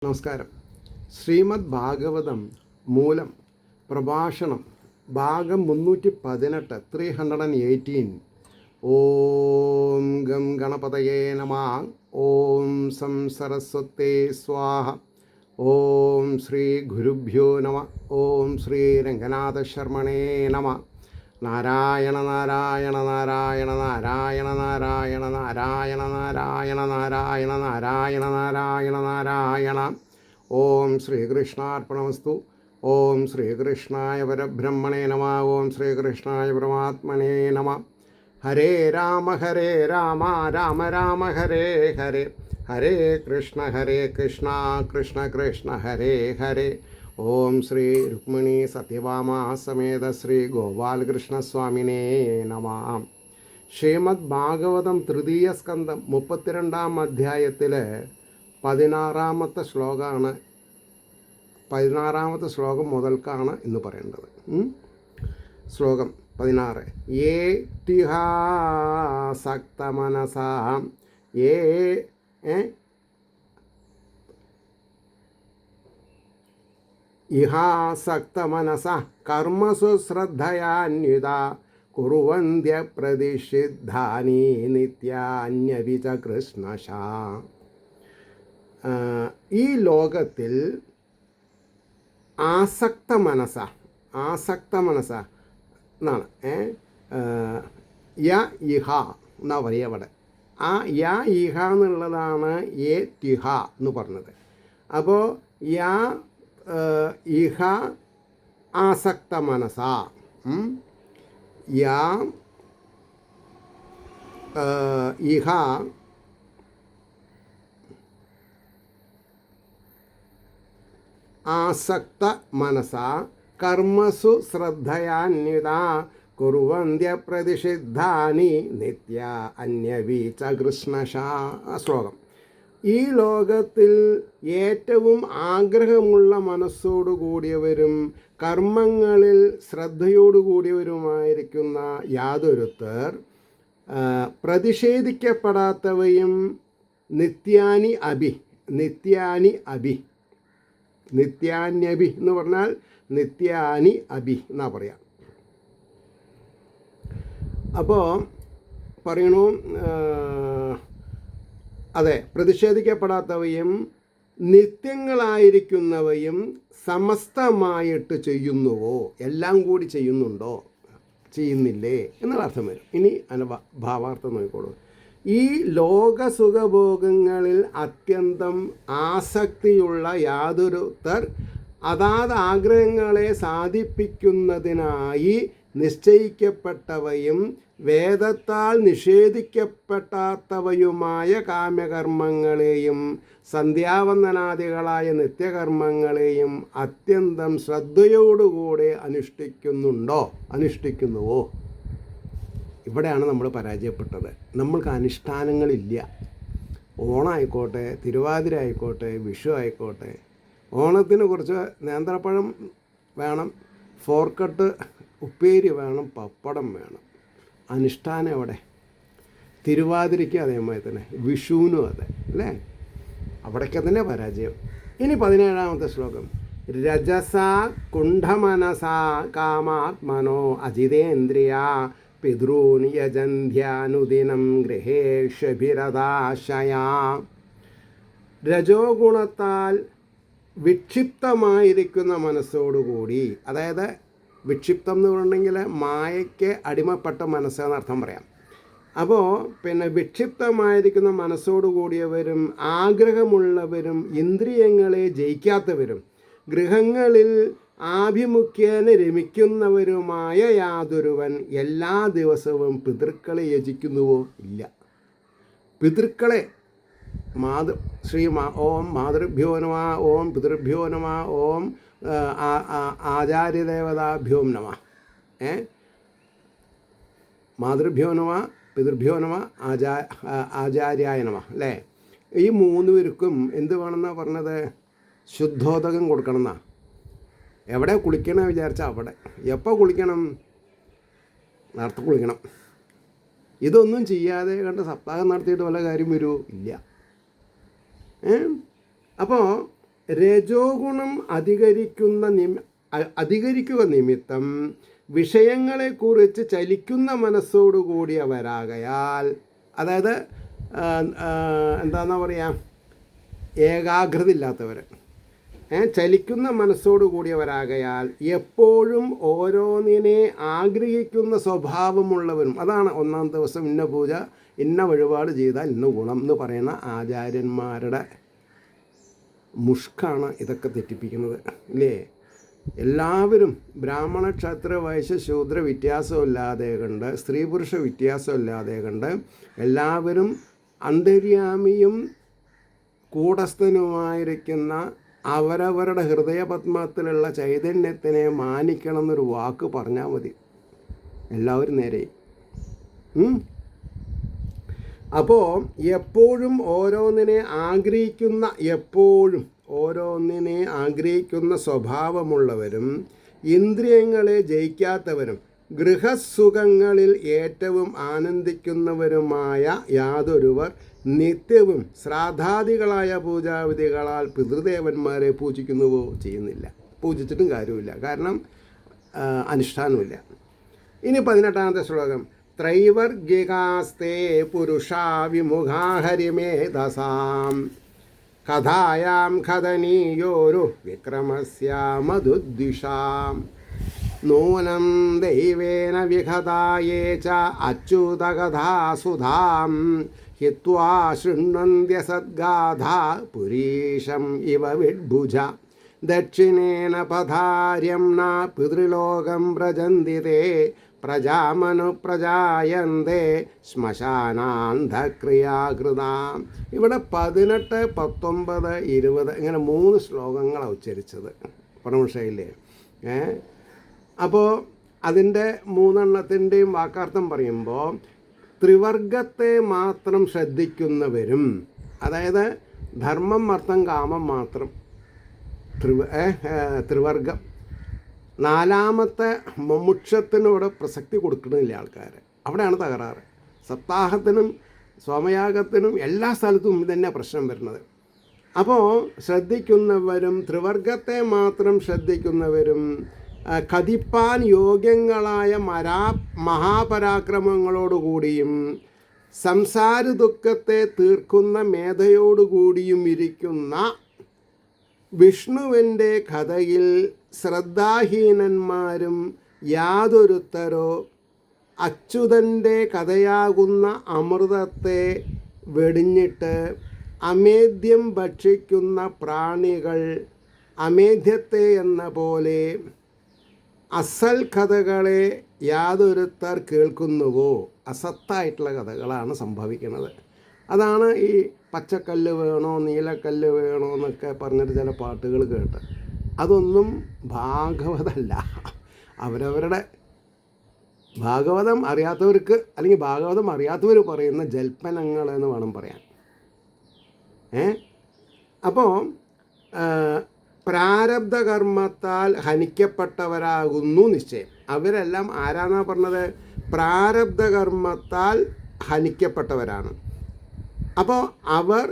നമസ്കാരം. ശ്രീമദ് ഭാഗവതം മൂലം പ്രഭാഷണം ഭാഗം 318 318. ഓം ഗം ഗണപതയേ നമഃ. ഓം സം സരസ്വതേ സ്വാഹ. ഓം ശ്രീ ഗുരുഭ്യോ നമഃ. ഓം ശ്രീ രംഗനാഥ ശർമ്മണേ നമഃ. നാരായണ നാരായണ നാരായണ നാരായണ നാരായണ നാരായണ നാരായണ നാരായണ നാരായണ നാരായണ നാരായണ. ഓം ശ്രീകൃഷ്ണാർപ്പണമസ്തു. ഓം ശ്രീകൃഷ്ണായ പരബ്രഹ്മണേ നമഃ. ഓം ശ്രീകൃഷ്ണായ പരമാത്മനേ നമഃ. ഹരേ രാമ രാമ രാമ ഹരേ ഹരേ. ഹരേ കൃഷ്ണ കൃഷ്ണ കൃഷ്ണ ഹരേ ഹരേ. ഓം ശ്രീ രുക്മിണി സത്യഭാമ സമേത ശ്രീ ഗോപാലകൃഷ്ണസ്വാമിനേ നമഃ. ശ്രീമദ് ഭാഗവതം തൃതീയ സ്കന്ധം 32-ാം അധ്യായത്തിൽ 16-ാമത്തെ ശ്ലോകമാണ്. 16-ാമത്തെ ശ്ലോകം മുതൽക്കാണ് ഇന്ന് പറയേണ്ടത്. ശ്ലോകം 16. യേ തിഹാസക്തമനസാ യേ ഇഹാസക്തമനസ കർമ്മസു ശ്രദ്ധയാന്വിതാ കുറുവന്ധ്യ പ്രതിഷിദ്ധാനി നിത്യാന്യവിച കൃഷ്ണശാ. ഈ ലോകത്തിൽ ആസക്ത മനസ്സ എന്നാണ്. യ ഇഹ എന്നാ പറയുക അവിടെ. ആ യ ഇഹ എന്നുള്ളതാണ് ഏ തിഹ എന്ന് പറഞ്ഞത്. അപ്പോൾ യാ ഇഹ ആസക്ത മനസ, യാ ഇഹ ആസക്ത മനസ കർമ്മസു ശ്രദ്ധയാന്വിതാ കുറുവന്ധ്യ പ്രതിഷിദ്ധാനി നിത്യ അന്യവീച കൃഷ്ണശാ. ശ്ലോകം. ഈ ലോകത്തിൽ ഏറ്റവും ആഗ്രഹമുള്ള മനസ്സോടുകൂടിയവരും കർമ്മങ്ങളിൽ ശ്രദ്ധയോടുകൂടിയവരുമായിരിക്കുന്ന യാതൊരുത്തർ പ്രതിഷേധിക്കപ്പെടാത്തവയും നിത്യാന്യഭി എന്ന് പറഞ്ഞാൽ നിത്യാനി അഭി എന്നാ പറയാം. അപ്പോൾ പറയണു, അതെ, പ്രതിഷേധിക്കപ്പെടാത്തവയും നിത്യങ്ങളായിരിക്കുന്നവയും സമസ്തമായിട്ട് ചെയ്യുന്നുവോ, എല്ലാം കൂടി ചെയ്യുന്നുണ്ടോ, ചെയ്യുന്നില്ലേ എന്നുള്ള അർത്ഥം വരും. ഇനി ഭാവാർത്ഥം നോക്കിക്കോളൂ. ഈ ലോകസുഖഭോഗങ്ങളിൽ അത്യന്തം ആസക്തിയുള്ള യാതൊരുത്തർ അതാത് ആഗ്രഹങ്ങളെ സാധിപ്പിക്കുന്നതിനായി നിശ്ചയിക്കപ്പെട്ടവയും വേദത്താൽ നിഷേധിക്കപ്പെടാത്തവയുമായ കാമ്യകർമ്മങ്ങളെയും സന്ധ്യാവന്ദനാദികളായ നിത്യകർമ്മങ്ങളെയും അത്യന്തം ശ്രദ്ധയോടുകൂടെ അനുഷ്ഠിക്കുന്നുവോ? ഇവിടെയാണ് നമ്മൾ പരാജയപ്പെട്ടത്. നമ്മൾക്ക് അനുഷ്ഠാനങ്ങളില്ല. ഓണമായിക്കോട്ടെ, തിരുവാതിര ആയിക്കോട്ടെ, വിഷു ആയിക്കോട്ടെ. ഓണത്തിന് കുറച്ച് നേന്ത്രപ്പഴം വേണം, ഫോർക്കട്ട് ഉപ്പേരി വേണം, പപ്പടം വേണം. അനുഷ്ഠാനം എവിടെ? തിരുവാതിരയ്ക്ക് അതേമാതിരി തന്നെ, വിഷുവിനും അതെ അല്ലേ? അവിടേക്ക് തന്നെ പരാജയം. ഇനി 17-ാമത്തെ ശ്ലോകം. രജസ കുണ്ഠമനസാ കാമാത്മനോ അജിതേന്ദ്രിയ പിതॄൻ യജന്ധ്യാനുദിനം ഗൃഹേഷഭിരദാശയാ. രജോ ഗുണത്താൽ വിക്ഷിപ്തമായിരിക്കുന്ന മനസ്സോടുകൂടി, അതായത് വിക്ഷിപ്തം എന്ന് പറഞ്ഞെങ്കിൽ മായയ്ക്ക് അടിമപ്പെട്ട മനസ്സെന്ന് അർത്ഥം പറയാം. അപ്പോൾ വിക്ഷിപ്തമായിരിക്കുന്ന മനസ്സോടുകൂടിയവരും ആഗ്രഹമുള്ളവരും ഇന്ദ്രിയങ്ങളെ ജയിക്കാത്തവരും ഗൃഹങ്ങളിൽ ആഭിമുഖ്യേന രമിക്കുന്നവരുമായ യാതൊരുവൻ എല്ലാ ദിവസവും പിതൃക്കളെ യജിക്കുന്നുവോ? ഇല്ല. പിതൃക്കളെ ഓം മാതൃഭ്യോ നമ, ഓം പിതൃഭ്യോ നമ, ഓം ആചാര്യദേവതാഭ്യോ നമ, മാതൃഭ്യോ നമ, പിതൃഭ്യോ നമ, ആചാര്യായ നമ അല്ലേ? ഈ 3 പേർക്കും എന്ത് വേണമെന്നാണ് പറഞ്ഞത്? ശുദ്ധോദകം കൊടുക്കണം എന്നാ. എവിടെ കുളിക്കണം വിചാരിച്ചാൽ അവിടെ. എപ്പോൾ കുളിക്കണം? നേരത്തെ കുളിക്കണം. ഇതൊന്നും ചെയ്യാതെ സപ്താഹം നടത്തിയിട്ട് വല്ല കാര്യം വരുമോ? ഇല്ല. അപ്പോൾ രജോ ഗുണം അധികരിക്കുക നിമിത്തം വിഷയങ്ങളെക്കുറിച്ച് ചലിക്കുന്ന മനസ്സോടുകൂടിയവരാകയാൽ, അതായത് എന്താണെന്നാ പറയുക, ഏകാഗ്രത ഇല്ലാത്തവർ, ചലിക്കുന്ന മനസ്സോടുകൂടിയവരാകയാൽ എപ്പോഴും ഓരോന്നിനെ ആഗ്രഹിക്കുന്ന സ്വഭാവമുള്ളവരും. അതാണ് ഒന്നാം ദിവസം ഇന്ന പൂജ ഇന്ന വഴിപാട് ചെയ്താൽ ഇന്ന ഗുണം എന്ന് പറയുന്ന ആചാര്യന്മാരുടെ മുഷ്കാണ് ഇതൊക്കെ തെറ്റിപ്പിക്കുന്നത്, ഇല്ലേ? എല്ലാവരും ബ്രാഹ്മണ ക്ഷത്ര വൈശ്യ ശൂദ്ര വ്യത്യാസമില്ലാതെ കണ്ട്, സ്ത്രീ പുരുഷ വ്യത്യാസമില്ലാതെ കണ്ട് എല്ലാവരും അന്തര്യാമിയും കൂടസ്ഥനുമായിരിക്കുന്ന അവരവരുടെ ഹൃദയപത്മത്തിലുള്ള ചൈതന്യത്തിനെ മാനിക്കണം എന്നൊരു വാക്ക് പറഞ്ഞാൽ മതി, എല്ലാവരും നേരെ. അപ്പോൾ എപ്പോഴും ഓരോന്നിനെ ആഗ്രഹിക്കുന്ന സ്വഭാവമുള്ളവരും ഇന്ദ്രിയങ്ങളെ ജയിക്കാത്തവരും ഗൃഹസുഖങ്ങളിൽ ഏറ്റവും ആനന്ദിക്കുന്നവരുമായ യാതൊരുവർ നിത്യവും ശ്രാദ്ധാദികളായ പൂജാവിധികളാൽ പിതൃദേവന്മാരെ പൂജിക്കുന്നുവോ? ചെയ്യുന്നില്ല. പൂജിച്ചിട്ടും കാര്യമില്ല, കാരണം അനുഷ്ഠാനമില്ല. ഇനി 18ാമത്തെ ശ്ലോകം. ത്രൈവർഗികാസ്തേ പുരുഷാ വിമുഖാ ഹരിമേധസാം കഥായാം ഖദനീയോരു വിക്രമസ്യ മധുദ്വിഷാം നൂനം ദൈവേന വിഹതായേ ച അച്യുതകഥാസുധാം ഹിത്വാ ശൃണ്വന്ത്യസദ്ഗാധാ പുരീശം ഇവ വിഡ്ഭുജ ദക്ഷിണേന പധാര്യം ന പിതൃലോകം വ്രജന്തി തേ പ്രജാമനുപ്രജായന്തേ ശ്മശാനാന്ധക്രിയാകൃതാം. ഇവിടെ 18, 19, 20 ഇങ്ങനെ 3 ശ്ലോകങ്ങളാണ് ഉച്ചരിച്ചത് പരമശയിലെ. അപ്പോൾ അതിൻ്റെ 3 വാക്കാർത്ഥം പറയുമ്പോൾ ത്രിവർഗത്തെ മാത്രം ശ്രദ്ധിക്കുന്നവരും, അതായത് ധർമ്മം അർത്ഥം കാമം മാത്രം ത്രിവർഗം. 4ാമത്തെ മുമുക്ഷത്തിനോട് പ്രസക്തി കൊടുക്കണില്ല ആൾക്കാർ. അവിടെയാണ് തകരാറ്. സപ്താഹത്തിനും സോമയാഗത്തിനും എല്ലാ സ്ഥലത്തും ഇതന്നെ പ്രശ്നം വരുന്നത്. അപ്പോൾ ശ്രദ്ധിക്കുന്നവരും ത്രിവർഗത്തെ മാത്രം ശ്രദ്ധിക്കുന്നവരും കതിപ്പാൻ യോഗ്യങ്ങളായ മഹാപരാക്രമങ്ങളോടുകൂടിയും സംസാര ദുഃഖത്തെ തീർക്കുന്ന മേധയോടുകൂടിയും ഇരിക്കുന്ന വിഷ്ണുവിൻ്റെ കഥയിൽ ശ്രദ്ധാഹീനന്മാരും യാതൊരുത്തരോ അച്യുതൻ്റെ കഥയാകുന്ന അമൃതത്തെ വെടിഞ്ഞിട്ട് അമേദ്യം ഭക്ഷിക്കുന്ന പ്രാണികൾ അമേദ്യത്തെ എന്ന പോലെ അസൽ കഥകളെ യാതൊരുത്തർ കേൾക്കുന്നുവോ? അസത്തായിട്ടുള്ള കഥകളാണ് സംഭവിക്കുന്നത്. അതാണ് ഈ പച്ചക്കല്ല് വേണോ നീലക്കല്ല് വേണോ എന്നൊക്കെ പറഞ്ഞിട്ട് ചില പാട്ടുകൾ കേട്ട്. അതൊന്നും ഭാഗവതമല്ല. അവരവരുടെ ഭാഗവതം അറിയാത്തവർക്ക്, അല്ലെങ്കിൽ ഭാഗവതം അറിയാത്തവർ പറയുന്ന ജൽപ്പനങ്ങൾ എന്ന് വേണം പറയാൻ. അപ്പോൾ പ്രാരബ്ധ കർമ്മത്താൽ ഹനിക്കപ്പെട്ടവരാകുന്നു നിശ്ചയം. അവരെല്ലാം ആരാന്നാ പറഞ്ഞത്? പ്രാരബ്ധ കർമ്മത്താൽ ഹനിക്കപ്പെട്ടവരാണ്. അപ്പോൾ അവർ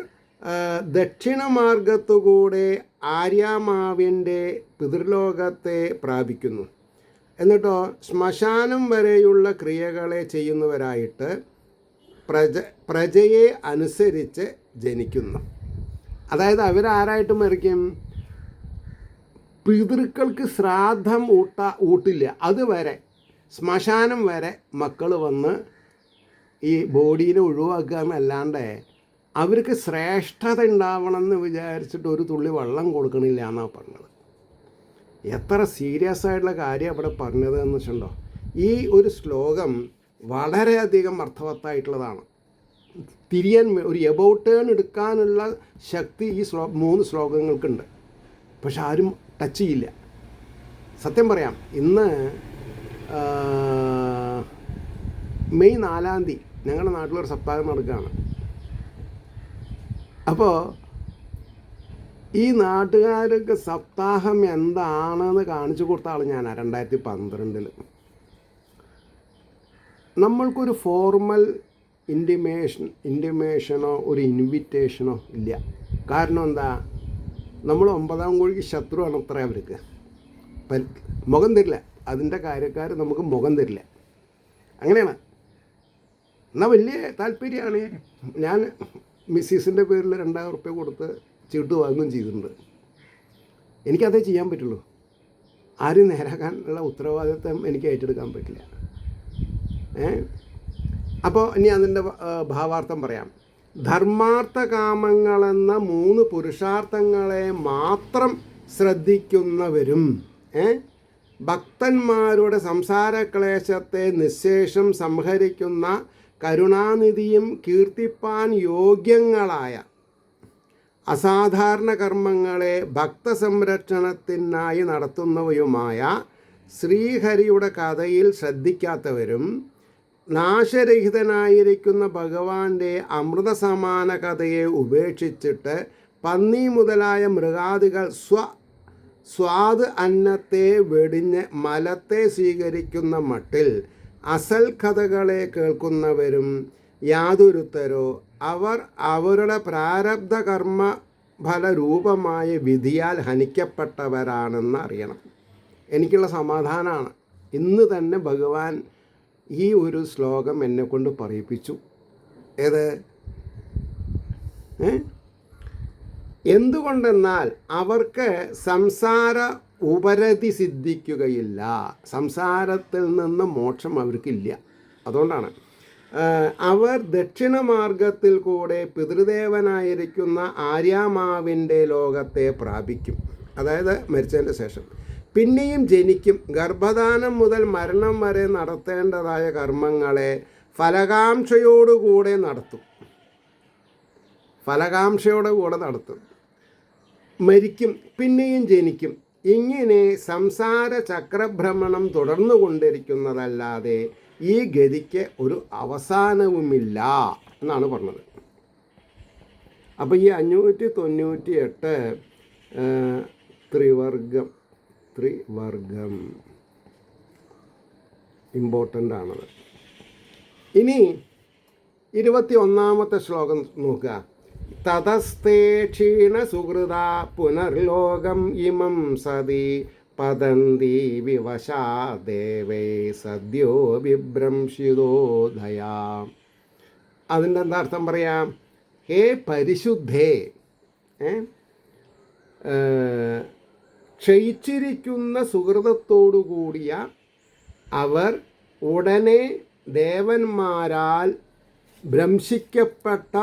ദക്ഷിണമാർഗത്തുകൂടെ ആര്യാമാവിൻ്റെ പിതൃലോകത്തെ പ്രാപിക്കുന്നു. എന്നിട്ടോ ശ്മശാനം വരെയുള്ള ക്രിയകളെ ചെയ്യുന്നവരായിട്ട് പ്രജയെ അനുസരിച്ച് ജനിക്കുന്നു. അതായത് അവരാരായിട്ട് മരിക്കും? പിതൃക്കൾക്ക് ശ്രാദ്ധം ഊട്ടില്ല, അതുവരെ ശ്മശാനം വരെ മക്കൾ വന്ന് ഈ ബോഡീനെ ഒഴിവാക്കുക എന്നല്ലാണ്ട് അവർക്ക് ശ്രേഷ്ഠത ഉണ്ടാവണമെന്ന് വിചാരിച്ചിട്ട് ഒരു തുള്ളി വെള്ളം കൊടുക്കണില്ല എന്നാണ് പറഞ്ഞത്. എത്ര സീരിയസ് ആയിട്ടുള്ള കാര്യം അവിടെ പറഞ്ഞത് എന്ന് വെച്ചിട്ടുണ്ടോ? ഈ ഒരു ശ്ലോകം വളരെയധികം അർത്ഥവത്തായിട്ടുള്ളതാണ്. തിരിയാൻ ഒരു എബൌട്ട് ടേൺ എടുക്കാനുള്ള ശക്തി ഈ 3 ശ്ലോകങ്ങൾക്കുണ്ട്. പക്ഷെ ആരും ടച്ച് ചെയ്യില്ല. സത്യം പറയാം, ഇന്ന് മെയ് 4-ാം തീയതി ഞങ്ങളുടെ നാട്ടിലൊരു സപ്താഹം നടക്കുകയാണ്. അപ്പോൾ ഈ നാട്ടുകാർക്ക് സപ്താഹം എന്താണെന്ന് കാണിച്ചു കൊടുത്ത ആൾ ഞാനാണ് 2012. നമ്മൾക്കൊരു ഫോർമൽ ഇൻറ്റിമേഷനോ ഒരു ഇൻവിറ്റേഷനോ ഇല്ല. കാരണം എന്താ? നമ്മൾ 9-ാം കോഴിക്ക് ശത്രുവാണ് അത്ര അവർക്ക്. മുഖം തരില്ല, അതിൻ്റെ കാര്യക്കാർ നമുക്ക് മുഖം തരില്ല. അങ്ങനെയാണ്. എന്നാൽ വലിയ താല്പര്യമാണ്. ഞാൻ മിസ്സിസിൻ്റെ പേരിൽ 2000 ഉറുപ്പ്യ കൊടുത്ത് ചീട്ട് വാങ്ങുകയും ചെയ്തിട്ടുണ്ട്. എനിക്കതേ ചെയ്യാൻ പറ്റുള്ളൂ. ആരും നേരാക്കാനുള്ള ഉത്തരവാദിത്വം എനിക്ക് ഏറ്റെടുക്കാൻ പറ്റില്ല. അപ്പോൾ ഇനി അതിൻ്റെ ഭാവാർത്ഥം പറയാം. ധർമാർത്ഥ കാമങ്ങളെന്ന 3 പുരുഷാർത്ഥങ്ങളെ മാത്രം ശ്രദ്ധിക്കുന്നവരും ഭക്തന്മാരുടെ സംസാരക്ലേശത്തെ നിശേഷം സംഹരിക്കുന്ന കരുണാനിധിയും കീർത്തിപ്പാൻ യോഗ്യങ്ങളായ അസാധാരണ കർമ്മങ്ങളെ ഭക്തസംരക്ഷണത്തിനായി നടത്തുന്നവയുമായ ശ്രീഹരിയുടെ കഥയിൽ ശ്രദ്ധിക്കാത്തവരും നാശരഹിതനായിരിക്കുന്ന ഭഗവാന്റെ അമൃതസമാന കഥയെ ഉപേക്ഷിച്ചിട്ട് പന്നി മുതലായ മൃഗാദികൾ സ്വാദ് അന്നത്തെ വെടിഞ്ഞ് മലത്തെ സ്വീകരിക്കുന്ന മട്ടിൽ അസൽ കഥകളെ കേൾക്കുന്നവരും യാതൊരുത്തരോ അവർ അവരുടെ പ്രാരബ്ധ കർമ്മ ഫലരൂപമായ വിധിയാൽ ഹനിക്കപ്പെട്ടവരാണെന്ന് അറിയണം. എനിക്കുള്ള സമാധാനമാണ്. ഇന്ന് തന്നെ ഭഗവാൻ ഈ ഒരു ശ്ലോകം എന്നെക്കൊണ്ട് പറയിപ്പിച്ചു. ഏത്? എന്തുകൊണ്ടെന്നാൽ അവർക്ക് സംസാര ഉപരതി സിദ്ധിക്കുകയില്ല. സംസാരത്തിൽ നിന്ന് മോക്ഷം അവർക്കില്ല. അതുകൊണ്ടാണ് അവർ ദക്ഷിണമാർഗത്തിൽ കൂടെ പിതൃദേവനായിരിക്കുന്ന ആര്യാമാവിൻ്റെ ലോകത്തെ പ്രാപിക്കും. അതായത് മരിച്ചതിൻ്റെ ശേഷം പിന്നെയും ജനിക്കും. ഗർഭധാനം മുതൽ മരണം വരെ നടത്തേണ്ടതായ കർമ്മങ്ങളെ ഫലകാംക്ഷയോടുകൂടെ നടത്തും. മരിക്കും, പിന്നെയും ജനിക്കും. ഇങ്ങനെ സംസാര ചക്രഭ്രമണം തുടർന്നു കൊണ്ടിരിക്കുന്നതല്ലാതെ ഈ ഗതിക്ക് ഒരു അവസാനവുമില്ല എന്നാണ് പറഞ്ഞത്. അപ്പോൾ ഈ 598 ത്രിവർഗം ഇമ്പോർട്ടൻ്റ് ആണത്. ഇനി 21-ാമത്തെ ശ്ലോകം നോക്കുക. തതസ്തേ ക്ഷീണ സുഹൃത പുനർലോകം ഇമം സതി പതന്തി വിവശാ ദേവേ സദ്യോ വിഭ്രംശിതോദയാ. അതിൻ്റെ എന്താ അർത്ഥം പറയാം? ഹേ പരിശുദ്ധേ, ക്ഷയിച്ചിരിക്കുന്ന സുഹൃതത്തോടുകൂടിയ അവർ ഉടനെ ദേവന്മാരാൽ ഭ്രംശിക്കപ്പെട്ട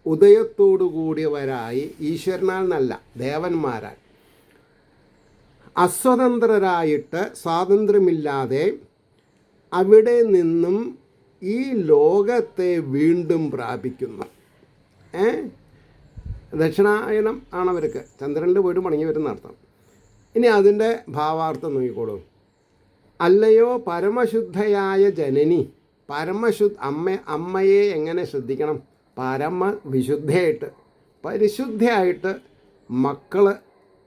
ഉദയത്തോടുകൂടിയവരായി, ഈശ്വരനാൽ എന്നല്ല ദേവന്മാരാൽ അസ്വതന്ത്രരായിട്ട് സ്വാതന്ത്ര്യമില്ലാതെ അവിടെ നിന്നും ഈ ലോകത്തെ വീണ്ടും പ്രാപിക്കുന്നു. ദക്ഷിണായനം ആണവർക്ക്, ചന്ദ്രൻ്റെ വീട് മടങ്ങി വരുന്ന അർത്ഥം. ഇനി അതിൻ്റെ ഭാവാർത്ഥം നോക്കിക്കോളൂ. അല്ലയോ പരമശുദ്ധയായ ജനനി, അമ്മയെ എങ്ങനെ ശ്രദ്ധിക്കണം? പരമവിശുദ്ധയായിട്ട് പരിശുദ്ധയായിട്ട് മക്കൾ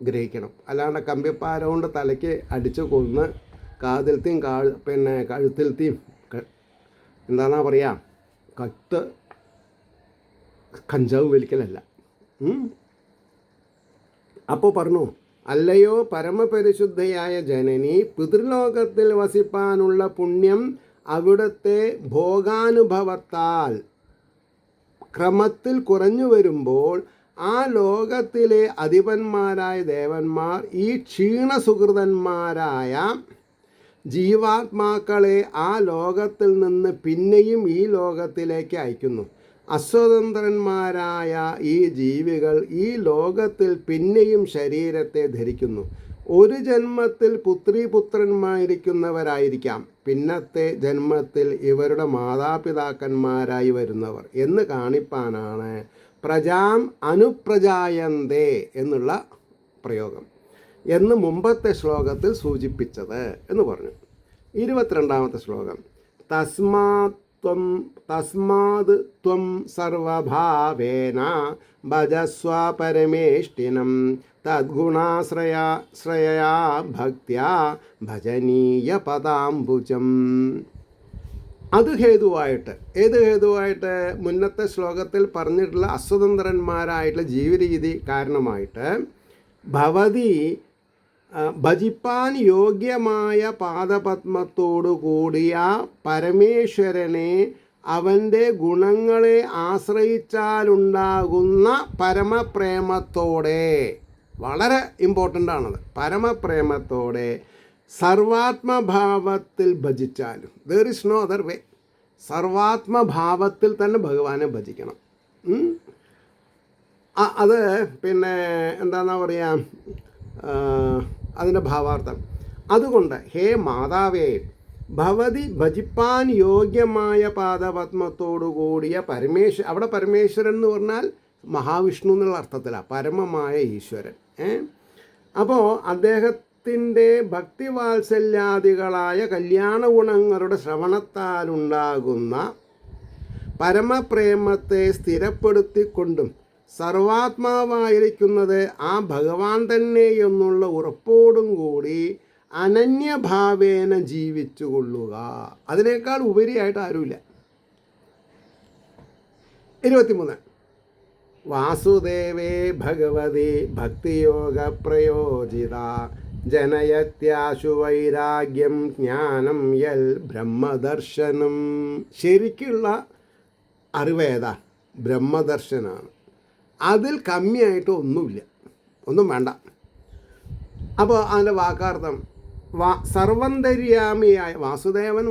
ഗ്രഹിക്കണം. അല്ലാണ്ട് കമ്പിപ്പാര കൊണ്ട് തലയ്ക്ക് അടിച്ച് കൊന്ന് കാതിലത്തെയും കഴുത്തിലത്തെയും എന്താണെന്നാ പറയുക, കഞ്ചാവ് വലിക്കലല്ല. അപ്പോൾ പറഞ്ഞു, അല്ലയോ പരമപരിശുദ്ധയായ ജനനി, പിതൃലോകത്തിൽ വസിപ്പാനുള്ള പുണ്യം അവിടുത്തെ ഭോഗാനുഭവത്താൽ ക്രമത്തിൽ കുറഞ്ഞു വരുമ്പോൾ ആ ലോകത്തിലെ അധിപന്മാരായ ദേവന്മാർ ഈ ക്ഷീണസുഹൃതന്മാരായ ജീവാത്മാക്കളെ ആ ലോകത്തിൽ നിന്ന് പിന്നെയും ഈ ലോകത്തിലേക്ക് അയക്കുന്നു. അസ്വതന്ത്രന്മാരായ ഈ ജീവികൾ ഈ ലോകത്തിൽ പിന്നെയും ശരീരത്തെ ധരിക്കുന്നു. ഒരു ജന്മത്തിൽ പുത്രീപുത്രന്മാരിക്കുന്നവരായിരിക്കാം, പിന്നത്തെ ജന്മത്തിൽ ഇവരുടെ മാതാപിതാക്കന്മാരായി വരുന്നവർ എന്ന് കാണിപ്പാനാണ് പ്രജാം അനുപ്രജായന്തേ എന്നുള്ള പ്രയോഗം എന്ന് മുമ്പത്തെ ശ്ലോകത്തിൽ സൂചിപ്പിച്ചത് എന്ന് പറഞ്ഞു. 22-ാമത്തെ ശ്ലോകം. തസ്മാത് ത്വം സർവഭാവേന ഭജസ്വ പരമേഷ്ഠിനം തദ്ഗുണാശ്രയാ ഭക്ത്യാ ഭജനീയ പദാംബുജം. അത് ഹേതുവായിട്ട്, ഏത് ഹേതുവായിട്ട്? മുന്നത്തെ ശ്ലോകത്തിൽ പറഞ്ഞിട്ടുള്ള അസ്വതന്ത്രന്മാരായിട്ടുള്ള ജീവിതരീതി കാരണമായിട്ട് ഭവതി ഭജിപ്പാൻ യോഗ്യമായ പാദപത്മത്തോടു കൂടിയ പരമേശ്വരനെ അവൻ്റെ ഗുണങ്ങളെ ആശ്രയിച്ചാലുണ്ടാകുന്ന പരമപ്രേമത്തോടെ, വളരെ ഇമ്പോർട്ടൻ്റ് ആണത്, പരമപ്രേമത്തോടെ സർവാത്മഭാവത്തിൽ ഭജിച്ചാലും, there is no other way, സർവാത്മഭാവത്തിൽ തന്നെ ഭഗവാനെ ഭജിക്കണം. അത് പിന്നെ എന്താണെന്നാ പറയുക, അതിൻ്റെ ഭാവാർത്ഥം. അതുകൊണ്ട് ഹേ മാതാവേ, ഭവതി ഭജിപ്പാൻ യോഗ്യമായ പാദപത്മത്തോടു കൂടിയ അവിടെ പരമേശ്വരൻ എന്ന് പറഞ്ഞാൽ മഹാവിഷ്ണു എന്നുള്ള അർത്ഥത്തിലാണ്, പരമമായ ഈശ്വരൻ. അപ്പോൾ അദ്ദേഹത്തിൻ്റെ ഭക്തിവാത്സല്യാദികളായ കല്യാണ ഗുണങ്ങളുടെ ശ്രവണത്താലുണ്ടാകുന്ന പരമപ്രേമത്തെ സ്ഥിരപ്പെടുത്തിക്കൊണ്ടും സർവാത്മാവായിരിക്കുന്നത് ആ ഭഗവാൻ തന്നെ എന്നുള്ള ഉറപ്പോടും കൂടി അനന്യഭാവേന ജീവിച്ചു കൊള്ളുക. അതിനേക്കാൾ ഉപരിയായിട്ട് ആരുമില്ല. 23 വാസുദേവേ ഭഗവതി ഭക്തിയോഗ പ്രയോജിത ജനയത്യാശു വൈരാഗ്യം ജ്ഞാനം യൽ ബ്രഹ്മദർശനം. ശരിക്കുള്ള അറിവേതാ? ബ്രഹ്മദർശനാണ്. അതിൽ കമ്മിയായിട്ട് ഒന്നുമില്ല, ഒന്നും വേണ്ട. അപ്പോൾ അതിൻ്റെ വാക്കാർത്ഥം സർവന്തര്യാമിയായ വാസുദേവൻ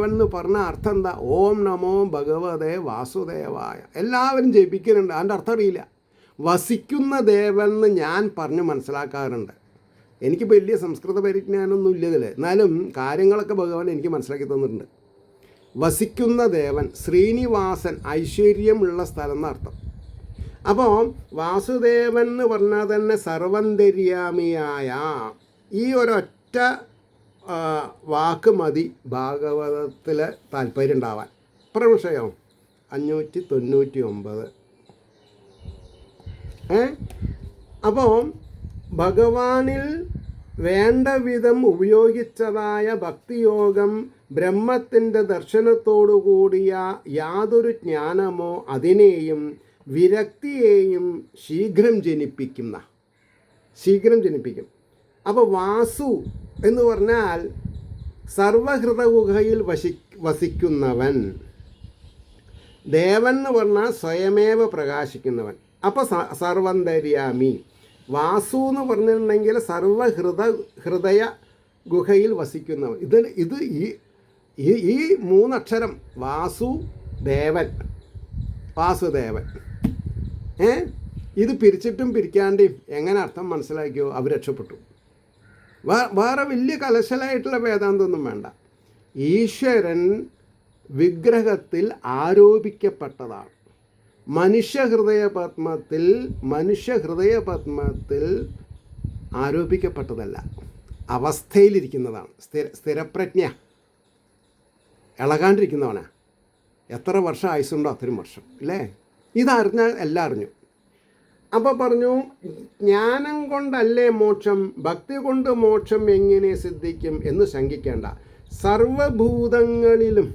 എന്ന് പറഞ്ഞ അർത്ഥം എന്താ? ഓം നമോ ഭഗവതേ വാസുദേവായ. എല്ലാവരും ജപിക്കുന്നുണ്ട്, അതിൻ്റെ അർത്ഥം അറിയില്ല. വസിക്കുന്ന ദേവൻ എന്ന് ഞാൻ പറഞ്ഞ് മനസ്സിലാക്കാറുണ്ട്. എനിക്ക് വലിയ സംസ്കൃത പരിജ്ഞാനമൊന്നും ഇല്ലതിൽ, എന്നാലും കാര്യങ്ങളൊക്കെ ഭഗവാൻ എനിക്ക് മനസ്സിലാക്കി തന്നിട്ടുണ്ട്. വസിക്കുന്ന ദേവൻ, ശ്രീനിവാസൻ, ഐശ്വര്യമുള്ള സ്ഥലം എന്നർത്ഥം. അപ്പോൾ വാസുദേവൻ എന്ന് പറഞ്ഞാൽ തന്നെ സർവന്തര്യാമിയായ ഈ ഒരൊറ്റ വാക്ക് മതി ഭാഗവതത്തിൽ താല്പര്യം ഉണ്ടാവാൻ. പ്രവിഷയം 599. അപ്പോൾ ഭഗവാനിൽ വേണ്ട വിധം ഉപയോഗിച്ചതായ ഭക്തിയോഗം ബ്രഹ്മത്തിൻ്റെ ദർശനത്തോടു കൂടിയ യാതൊരു ജ്ഞാനമോ അതിനെയും വിരക്തിയെയും ശീഘ്രം ജനിപ്പിക്കും. അപ്പോൾ വാസു എന്ന് പറഞ്ഞാൽ സർവഹൃദഗുഹയിൽ വസിക്കുന്നവൻ. ദേവൻ എന്ന് പറഞ്ഞാൽ സ്വയമേവ പ്രകാശിക്കുന്നവൻ. അപ്പോൾ സർവന്തര്യാമി. വാസു എന്ന് പറഞ്ഞിട്ടുണ്ടെങ്കിൽ ഹൃദയ ഗുഹയിൽ വസിക്കുന്നവൻ. ഇത് ഈ 3 അക്ഷരം വാസുദേവൻ. ഇത് പിരിച്ചിട്ടും പിരിക്കാണ്ടും എങ്ങനെ അർത്ഥം മനസ്സിലാക്കിയോ അവർ രക്ഷപ്പെട്ടു. വേറെ വലിയ കലശലായിട്ടുള്ള വേദാന്തമൊന്നും വേണ്ട. ഈശ്വരൻ വിഗ്രഹത്തിൽ ആരോപിക്കപ്പെട്ടതാണ്. മനുഷ്യഹൃദയപത്മത്തിൽ ആരോപിക്കപ്പെട്ടതല്ല, അവസ്ഥയിലിരിക്കുന്നതാണ്. സ്ഥിരപ്രജ്ഞ, ഇളകാണ്ടിരിക്കുന്നവനാ. എത്ര വർഷം ആയുസുണ്ടോ അത്രയും വർഷം, അല്ലേ? ഇതറിഞ്ഞാൽ എല്ലാം അറിഞ്ഞു. അപ്പോൾ പറഞ്ഞു, ജ്ഞാനം കൊണ്ടല്ലേ മോക്ഷം, ഭക്തി കൊണ്ട് മോക്ഷം എങ്ങനെ സിദ്ധിക്കും എന്ന് ശങ്കിക്കേണ്ട. സർവഭൂതങ്ങളിലും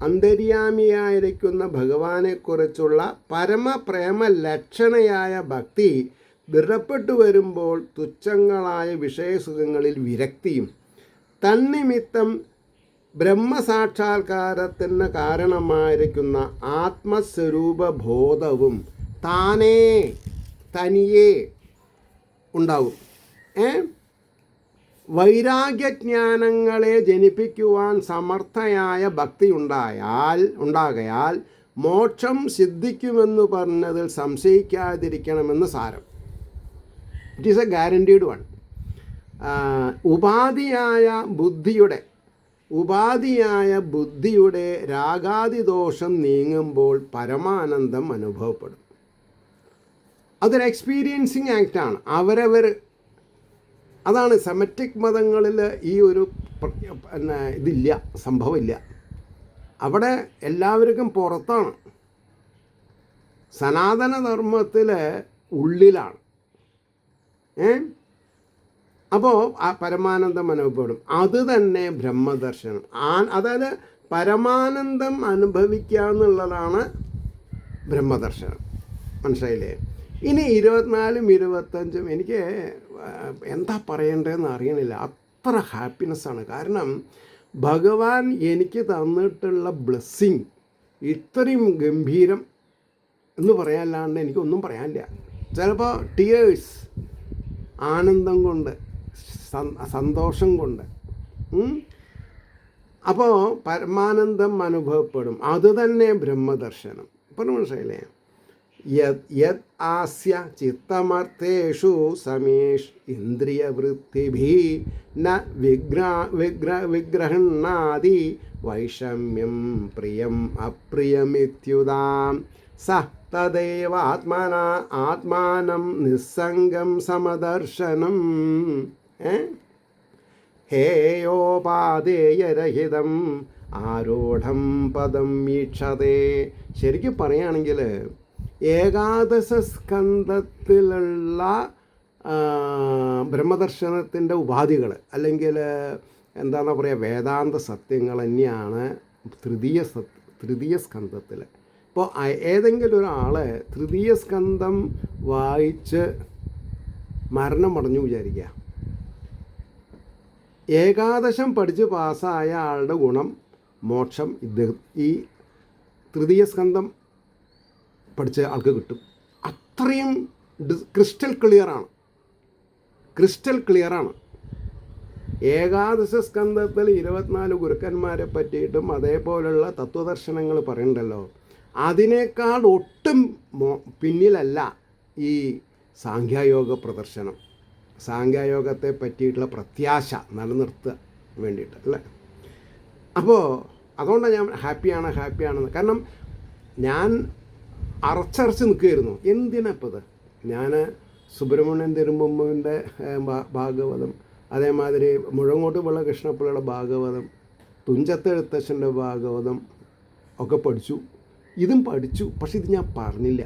അന്തര്യാമിയായിരിക്കുന്ന ഭഗവാനെക്കുറിച്ചുള്ള പരമപ്രേമ ലക്ഷണയായ ഭക്തി ദൃഢപ്പെട്ടു വരുമ്പോൾ തുച്ഛങ്ങളായ വിഷയസുഖങ്ങളിൽ വിരക്തിയും തന്നിമിത്തം ബ്രഹ്മസാക്ഷാത്കാരത്തിന് കാരണമായിരിക്കുന്ന ആത്മസ്വരൂപബോധവും തനിയെ ഉണ്ടാവും. വൈരാഗ്യജ്ഞാനങ്ങളെ ജനിപ്പിക്കുവാൻ സമർത്ഥയായ ഭക്തി ഉണ്ടാകയാൽ മോക്ഷം സിദ്ധിക്കുമെന്ന് പറഞ്ഞതിൽ സംശയിക്കാതിരിക്കണമെന്ന് സാരം. It is a guaranteed one. ഉപാധിയായ ബുദ്ധിയുടെ രാഗാദിദോഷം നീങ്ങുമ്പോൾ പരമാനന്ദം അനുഭവപ്പെടും. അതൊരു എക്സ്പീരിയൻസിങ് ആക്റ്റാണ്. അതാണ് സെമറ്റിക് മതങ്ങളിൽ ഈ ഒരു ഇതില്ല, സംഭവമില്ല. അവിടെ എല്ലാവർക്കും പുറത്താണ്. സനാതനധർമ്മത്തിൽ ഉള്ളിലാണ്. അപ്പോൾ ആ പരമാനന്ദം അനുഭവപ്പെടും. അത് തന്നെ ബ്രഹ്മദർശനം. അതായത് പരമാനന്ദം അനുഭവിക്കുക എന്നുള്ളതാണ് ബ്രഹ്മദർശനം. മനസ്സിലായില്ലേ? ഇനി 24 25 എനിക്ക് എന്താ പറയേണ്ടതെന്ന് അറിയണില്ല. അത്ര ഹാപ്പിനെസ്സാണ്. കാരണം ഭഗവാൻ എനിക്ക് തന്നിട്ടുള്ള ബ്ലെസ്സിങ് ഇത്രയും ഗംഭീരം എന്ന് പറയാനല്ലാണ്ട് എനിക്കൊന്നും പറയാനില്ല. ചിലപ്പോൾ ടിയേഴ്സ്, ആനന്ദം കൊണ്ട്, സന്തോഷം കൊണ്ട്. അപ്പോൾ പരമാനന്ദം അനുഭവപ്പെടും. അതുതന്നെ ബ്രഹ്മദർശനം. ഇപ്പം മനസ്സിലായില്ലേ? യത് ആസ്യ ചിത്തമർത്ഥേഷു സമേഷ് ഇന്ദ്രിയവൃത്തിഭി ന വിഗ്രഹണാദി വൈഷമ്യം പ്രിയം അപ്രിയമിത്യുതാം സ തദൈവ ആത്മാനം നിസ്സംഗം സമദർശനം. ഹേയോപാദേയരഹിതം ആരൂഢം പദം വീക്ഷതേ. ശരിക്കും പറയുകയാണെങ്കിൽ ഏകാദശ സ്കന്ധത്തിലുള്ള ബ്രഹ്മദർശനത്തിൻ്റെ ഉപാധികൾ അല്ലെങ്കിൽ എന്താണ് പറയുക, വേദാന്ത സത്യങ്ങൾ തന്നെയാണ് തൃതീയ സ്കന്ധത്തിൽ. ഇപ്പോൾ ഏതെങ്കിലും ഒരാൾ തൃതീയ സ്കന്ധം വായിച്ച് മരണമടഞ്ഞു വിചാരിക്കുക, ഏകാദശം പഠിച്ച് പാസ്സായ ആളുടെ ഗുണം മോക്ഷം ഈ തൃതീയ സ്കന്ധം പഠിച്ച ആൾക്ക് കിട്ടും. അത്രയും ക്രിസ്റ്റൽ ക്ലിയറാണ്. ഏകാദശ സ്കന്ധത്തിൽ 24 ഗുരുക്കന്മാരെ പറ്റിയിട്ടും അതേപോലുള്ള തത്വദർശനങ്ങൾ പറയുന്നുണ്ടല്ലോ. അതിനേക്കാൾ ഒട്ടും പിന്നിലല്ല ഈ സാഖ്യയോഗ പ്രദർശനം. സാഖ്യയോഗത്തെ പറ്റിയിട്ടുള്ള പ്രത്യാശ നിലനിർത്തുക വേണ്ടിയിട്ട് അല്ലേ. അപ്പോൾ അതുകൊണ്ടാണ് ഞാൻ ഹാപ്പിയാണെന്ന്. കാരണം ഞാൻ അറച്ചറച്ച് നിൽക്കുകയായിരുന്നു. എന്തിനപ്പോൾ ഇത്? ഞാൻ സുബ്രഹ്മണ്യൻ തിരുമ്പുമ്പിൻ്റെ ഭാഗവതം, അതേമാതിരി മുഴങ്ങോട്ട് പിള്ള കൃഷ്ണപ്പിള്ളയുടെ ഭാഗവതം, തുഞ്ചത്തെഴുത്തച്ഛൻ്റെ ഭാഗവതം ഒക്കെ പഠിച്ചു. ഇതും പഠിച്ചു. പക്ഷെ ഇത് ഞാൻ പറഞ്ഞില്ല.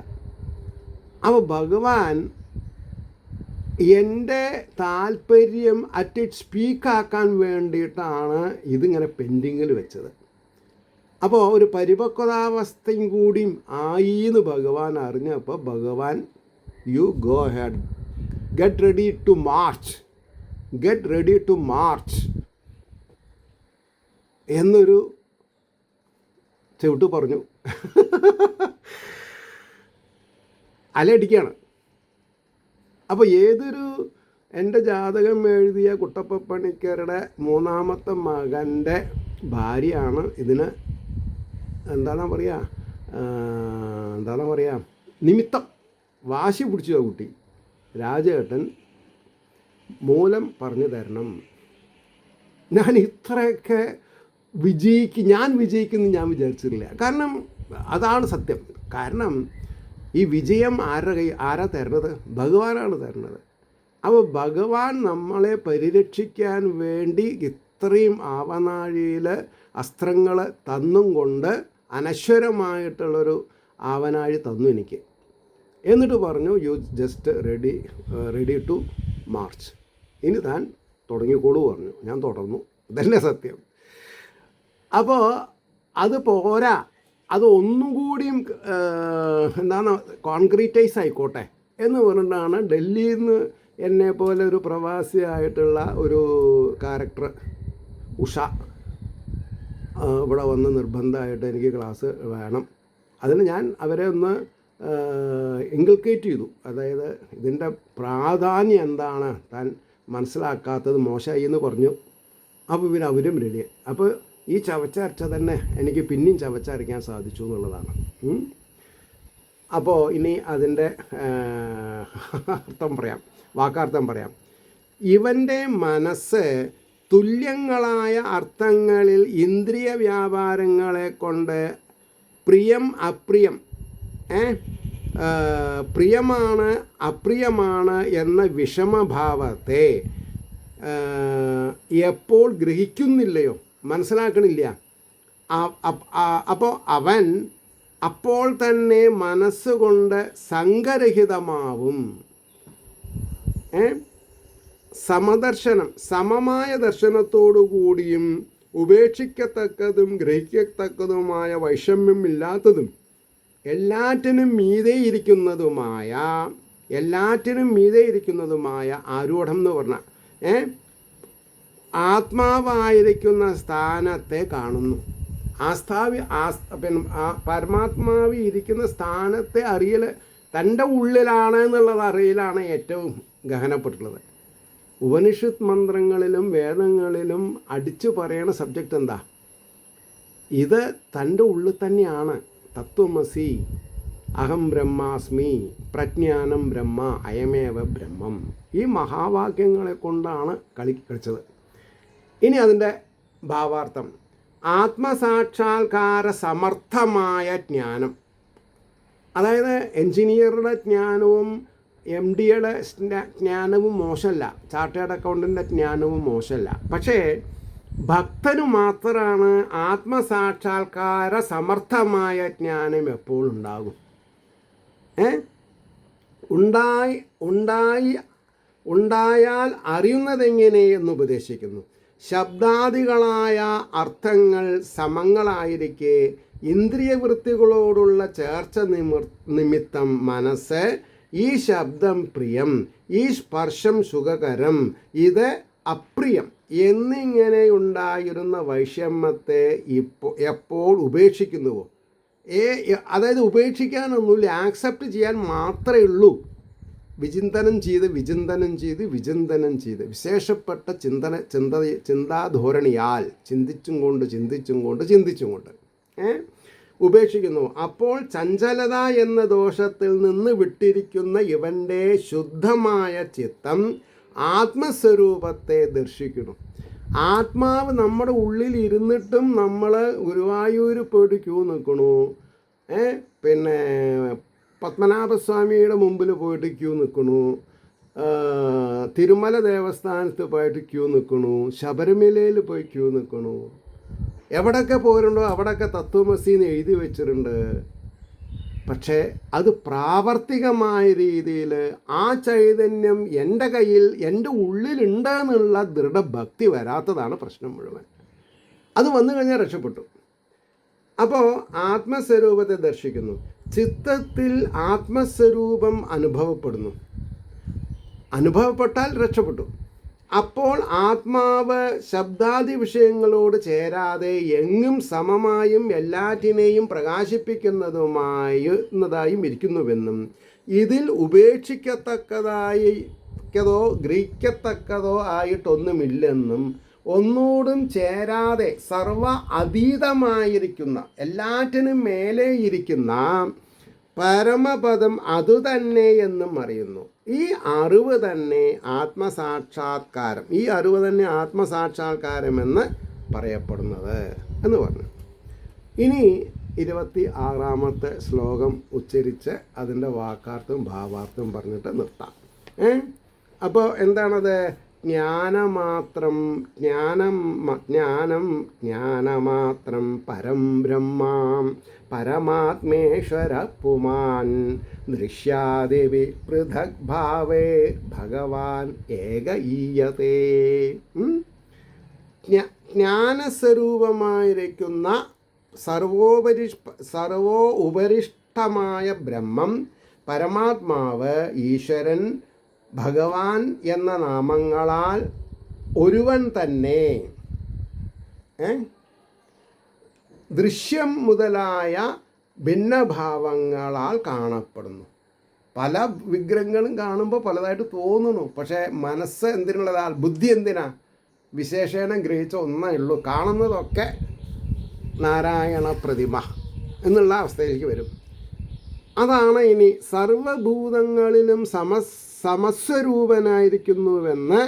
അപ്പോൾ ഭഗവാൻ എൻ്റെ താല്പര്യം അറ്റ് ഇറ്റ് സ്പീക്കാക്കാൻ വേണ്ടിയിട്ടാണ് ഇതിങ്ങനെ പെൻഡിങ്ങിൽ വെച്ചത്. അപ്പോൾ ഒരു പരിപക്വതാവസ്ഥയും കൂടിയും ആയി എന്ന് ഭഗവാൻ അറിഞ്ഞപ്പോൾ ഭഗവാൻ you go head, get ready to march എന്നൊരു ചവിട്ട് പറഞ്ഞു. അലയടിക്കുകയാണ്. അപ്പോൾ ഏതൊരു എൻ്റെ ജാതകം എഴുതിയ കുട്ടപ്പ പണിക്കരുടെ 3ാമത്തെ മകൻ്റെ ഭാര്യയാണ് ഇതിന് എന്താണ് പറയുക നിമിത്തം. വാശി പിടിച്ചു ആ കുട്ടി. രാജേട്ടൻ മൂലം പറഞ്ഞു തരണം. ഞാൻ ഇത്രയൊക്കെ ഞാൻ വിജയിക്കുന്നു ഞാൻ വിചാരിച്ചിട്ടില്ല. കാരണം അതാണ് സത്യം. കാരണം ഈ വിജയം ആരാ തരുന്നത്? ഭഗവാനാണ് തരുന്നത്. അപ്പോൾ ഭഗവാൻ നമ്മളെ പരിരക്ഷിക്കാൻ വേണ്ടി ഇത്രയും ആവനാഴിയിൽ അസ്ത്രങ്ങൾ തന്നും കൊണ്ട് അനശ്വരമായിട്ടുള്ളൊരു ആവനാഴി തന്നു എനിക്ക്. എന്നിട്ട് പറഞ്ഞു you just ready to march, ഇനി താൻ തുടങ്ങിക്കോളൂ പറഞ്ഞു. ഞാൻ തുടർന്നു. ഇതന്നെ സത്യം. അപ്പോൾ അത് പോരാ, അത് ഒന്നും കൂടിയും കോൺക്രീറ്റൈസ് ആയിക്കോട്ടെ എന്ന് പറഞ്ഞിട്ടാണ് ഡൽഹിയിൽ നിന്ന് എന്നെപ്പോലെ ഒരു പ്രവാസിയായിട്ടുള്ള ഒരു ക്യാരക്ടർ ഉഷ ഇവിടെ വന്ന് നിർബന്ധമായിട്ട് എനിക്ക് ക്ലാസ് വേണം. അതിന് ഞാൻ അവരെ ഒന്ന് ഇൻകൾക്കേറ്റ് ചെയ്തു. അതായത് ഇതിൻ്റെ പ്രാധാന്യം എന്താണ് താൻ മനസ്സിലാക്കാത്തത് മോശമായി എന്ന് പറഞ്ഞു. അപ്പോൾ പിന്നെ അവരും റെഡി. അപ്പോൾ ഈ ചവച്ചരച്ച തന്നെ എനിക്ക് പിന്നെയും ചവച്ചരയ്ക്കാൻ സാധിച്ചു എന്നുള്ളതാണ്. അപ്പോൾ ഇനി അതിൻ്റെ വാക്കാർത്ഥം പറയാം. ഇവൻ്റെ മനസ്സ് തുല്യങ്ങളായ അർത്ഥങ്ങളിൽ ഇന്ദ്രിയ വ്യാപാരങ്ങളെ കൊണ്ട് പ്രിയം അപ്രിയം, പ്രിയമാണ് അപ്രിയമാണ് എന്ന വിഷമഭാവത്തെ എപ്പോൾ ഗ്രഹിക്കുന്നില്ലയോ, മനസ്സിലാക്കണില്ല. അപ്പോൾ അവൻ അപ്പോൾ തന്നെ മനസ്സുകൊണ്ട് സംഘരഹിതമാവും. സമദർശനം, സമമായ ദർശനത്തോടുകൂടിയും ഉപേക്ഷിക്കത്തക്കതും ഗ്രഹിക്കത്തക്കതുമായ വൈഷമ്യമില്ലാത്തതും എല്ലാറ്റിനും മീതെ ഇരിക്കുന്നതുമായ എല്ലാറ്റിനും മീതെ ഇരിക്കുന്നതുമായ ആരൂഢം എന്ന് പറഞ്ഞാൽ ആത്മാവായിരിക്കുന്ന സ്ഥാനത്തെ കാണുന്നു. പരമാത്മാവ് ഇരിക്കുന്ന സ്ഥാനത്തെ അറിയൽ തൻ്റെ ഉള്ളിലാണ് എന്നുള്ളത് അറിയലാണ് ഏറ്റവും ഗഹനപ്പെട്ടുള്ളത്. ഉപനിഷത്ത് മന്ത്രങ്ങളിലും വേദങ്ങളിലും അടിച്ചു പറയണ സബ്ജക്റ്റ് എന്താ? ഇത് തൻ്റെ ഉള്ളിൽ തന്നെയാണ്. തത്വമസി, അഹം ബ്രഹ്മാസ്മി, പ്രജ്ഞാനം ബ്രഹ്മ, അയമേവ ബ്രഹ്മം. ഈ മഹാവാക്യങ്ങളെ കൊണ്ടാണ് കളിച്ചത്. ഇനി അതിൻ്റെ ഭാവാർത്ഥം: ആത്മസാക്ഷാത്കാര സമർത്ഥമായ ജ്ഞാനം. അതായത് എൻജിനീയറുടെ ജ്ഞാനവും MD-യുടെ ജ്ഞാനവും മോശമല്ല, ചാർട്ടേഡ് അക്കൗണ്ടൻ്റെ ജ്ഞാനവും മോശമല്ല. പക്ഷേ ഭക്തന് മാത്രമാണ് ആത്മസാക്ഷാത്കാര സമർത്ഥമായ ജ്ഞാനം എപ്പോഴും ഉണ്ടാകും. ഉണ്ടായാൽ അറിയുന്നതെങ്ങനെ എന്ന് ഉപദേശിക്കുന്നു. ശബ്ദാദികളായ അർത്ഥങ്ങൾ സമങ്ങളായിരിക്കെ ഇന്ദ്രിയവൃത്തികളോടുള്ള ചേർച്ച നിമിത്തം മനസ്സ് ഈ ശബ്ദം പ്രിയം, ഈ സ്പർശം സുഖകരം, ഇത് അപ്രിയം എന്നിങ്ങനെ ഉണ്ടായിരുന്ന വൈഷമ്യത്തെ എപ്പോൾ ഉപേക്ഷിക്കുന്നുവോ, അതായത് ഉപേക്ഷിക്കാനൊന്നുമില്ല, ആക്സെപ്റ്റ് ചെയ്യാൻ മാത്രമേ ഉള്ളൂ. വിചിന്തനം ചെയ്ത് വിശേഷപ്പെട്ട ചിന്താധോരണിയാൽ ചിന്തിച്ചും കൊണ്ട് ഉപേക്ഷിക്കുന്നു. അപ്പോൾ ചഞ്ചലത എന്ന ദോഷത്തിൽ നിന്ന് വിട്ടിരിക്കുന്ന ഇവൻ്റെ ശുദ്ധമായ ചിത്തം ആത്മസ്വരൂപത്തെ ദർശിക്കുന്നു. ആത്മാവ് നമ്മുടെ ഉള്ളിൽ ഇരുന്നിട്ടും നമ്മൾ ഗുരുവായൂർ പോയിട്ട് ക്യൂ നിൽക്കണു, പിന്നെ പത്മനാഭസ്വാമിയുടെ മുമ്പിൽ പോയിട്ട് ക്യൂ നിൽക്കണു, തിരുമല ദേവസ്ഥാനത്ത് പോയിട്ട് ക്യൂ നിൽക്കണു, ശബരിമലയിൽ പോയി ക്യൂ നിൽക്കണു. എവിടെയൊക്കെ പോരുണ്ടോ അവിടെയൊക്കെ തത്വമസിന്ന് എഴുതി വെച്ചിട്ടുണ്ട്. പക്ഷേ അത് പ്രാവർത്തികമായ രീതിയിൽ ആ ചൈതന്യം എൻ്റെ കയ്യിൽ എൻ്റെ ഉള്ളിലുണ്ടെന്നുള്ള ദൃഢഭക്തി വരാത്തതാണ് പ്രശ്നം മുഴുവൻ. അത് വന്നു കഴിഞ്ഞാൽ രക്ഷപ്പെട്ടു. അപ്പോൾ ആത്മസ്വരൂപത്തെ ദർശിക്കുന്നു. ചിത്തത്തിൽ ആത്മസ്വരൂപം അനുഭവപ്പെട്ടാൽ രക്ഷപ്പെട്ടു. അപ്പോൾ ആത്മാവ് ശബ്ദാദി വിഷയങ്ങളോട് ചേരാതെ എങ്ങും സമമായും എല്ലാറ്റിനെയും പ്രകാശിപ്പിക്കുന്നതായും ഇരിക്കുന്നുവെന്നും ഇതിൽ ഗ്രഹിക്കത്തക്കതോ ആയിട്ടൊന്നുമില്ലെന്നും ഒന്നോടും ചേരാതെ സർവ അതീതമായിരിക്കുന്ന എല്ലാറ്റിനും മേലെ ഇരിക്കുന്ന പരമപദം അതുതന്നെ എന്നും അറിയുന്നു. ഈ അറിവ് തന്നെ ആത്മസാക്ഷാത്കാരം എന്ന് പറയപ്പെടുന്നത് എന്ന് പറഞ്ഞു. ഇനി 26-ാമത്തെ ശ്ലോകം ഉച്ചരിച്ച് അതിൻ്റെ വാക്കാർത്ഥവും ഭാവാർത്ഥവും പറഞ്ഞിട്ട് നിർത്താം. അപ്പോൾ എന്താണത്? ജ്ഞാനമാത്രം പരം ബ്രഹ്മാം പരമാത്മേശ്വര പുമാൻ ദൃശ്യാദേവി പൃഥക് ഭാവേ ഭഗവാൻ ഏക ഈയതേ. ജ്ഞാനസ്വരൂപമായിരിക്കുന്ന സർവോപരിഷ്ടമായ ബ്രഹ്മം, പരമാത്മാവ്, ഈശ്വരൻ, ഭഗവാൻ എന്ന നാമങ്ങളാൽ ഒരുവൻ തന്നെ ദൃശ്യം മുതലായ ഭിന്നഭാവങ്ങളാൽ കാണപ്പെടുന്നു. പല വിഗ്രഹങ്ങളും കാണുമ്പോൾ പലതായിട്ട് തോന്നുന്നു. പക്ഷേ മനസ്സ് എന്തിനുള്ളതാൽ, ബുദ്ധി എന്തിനാ? വിശേഷണം ഗ്രഹിച്ച ഒന്നേ ഉള്ളൂ. കാണുന്നതൊക്കെ നാരായണ പ്രതിമ എന്നുള്ള അവസ്ഥയിലേക്ക് വരും. അതാണ് ഇനി സർവഭൂതങ്ങളിലും സമസ്വരൂപനായിരിക്കുന്നുവെന്ന്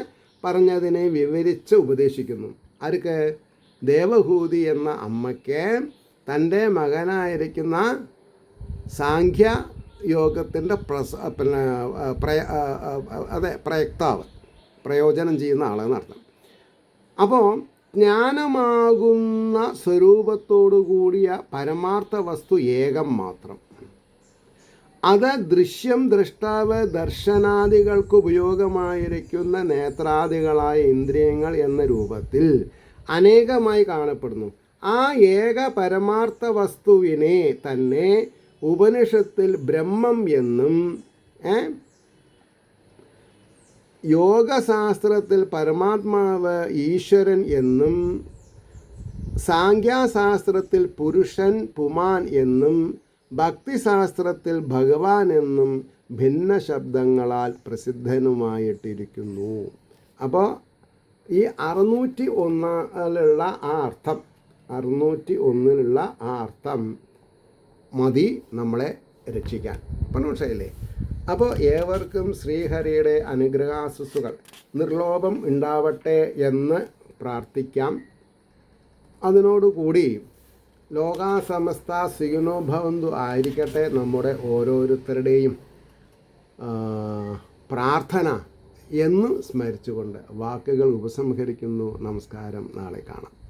പറഞ്ഞതിനെ വിവരിച്ച് ഉപദേശിക്കുന്നു. ആർക്ക്? ദേവഹൂതി എന്ന അമ്മയ്ക്ക് തൻ്റെ മകനായിരിക്കുന്ന സാഖ്യ യോഗത്തിൻ്റെ പ്രയോജനം ചെയ്യുന്ന ആളെന്നർത്ഥം. അപ്പോൾ ജ്ഞാനമാകുന്ന സ്വരൂപത്തോടു കൂടിയ പരമാർത്ഥ വസ്തു ഏകം മാത്രം. അത് ദൃശ്യം, ദൃഷ്ടാവ്, ദർശനാദികൾക്ക് ഉപയോഗമായിരിക്കുന്ന നേത്രാദികളായ ഇന്ദ്രിയങ്ങൾ എന്ന രൂപത്തിൽ അനേകമായി കാണപ്പെടുന്നു. ആ ഏക പരമാർത്ഥ വസ്തുവിനെ തന്നെ ഉപനിഷത്തിൽ ബ്രഹ്മം എന്നും യോഗശാസ്ത്രത്തിൽ പരമാത്മാവ് ഈശ്വരൻ എന്നും സാഖ്യശാസ്ത്രത്തിൽ പുരുഷൻ പുമാൻ എന്നും ഭക്തിശാസ്ത്രത്തിൽ ഭഗവാൻ എന്നും ഭിന്ന ശബ്ദങ്ങളാൽ പ്രസിദ്ധനുമായിട്ടിരിക്കുന്നു. അപ്പോൾ ഈ 601 ആ അർത്ഥം 601 ആ അർത്ഥം മതി നമ്മളെ രക്ഷിക്കാൻ. അപ്പം മനസ്സിലായില്ലേ? അപ്പോൾ ഏവർക്കും ശ്രീഹരിയുടെ അനുഗ്രഹാശിസ്സുകൾ നിർലോഭം ഉണ്ടാവട്ടെ എന്ന് പ്രാർത്ഥിക്കാം. അതിനോടുകൂടി ലോകാസമസ്ത സുഖിനോ ഭവന്തു ആയിരിക്കട്ടെ നമ്മുടെ ഓരോരുത്തരുടെയും പ്രാർത്ഥന എന്ന് സ്മരിച്ചുകൊണ്ട് വാക്കുകൾ ഉപസംഹരിക്കുന്നു. നമസ്കാരം. നാളെ കാണാം.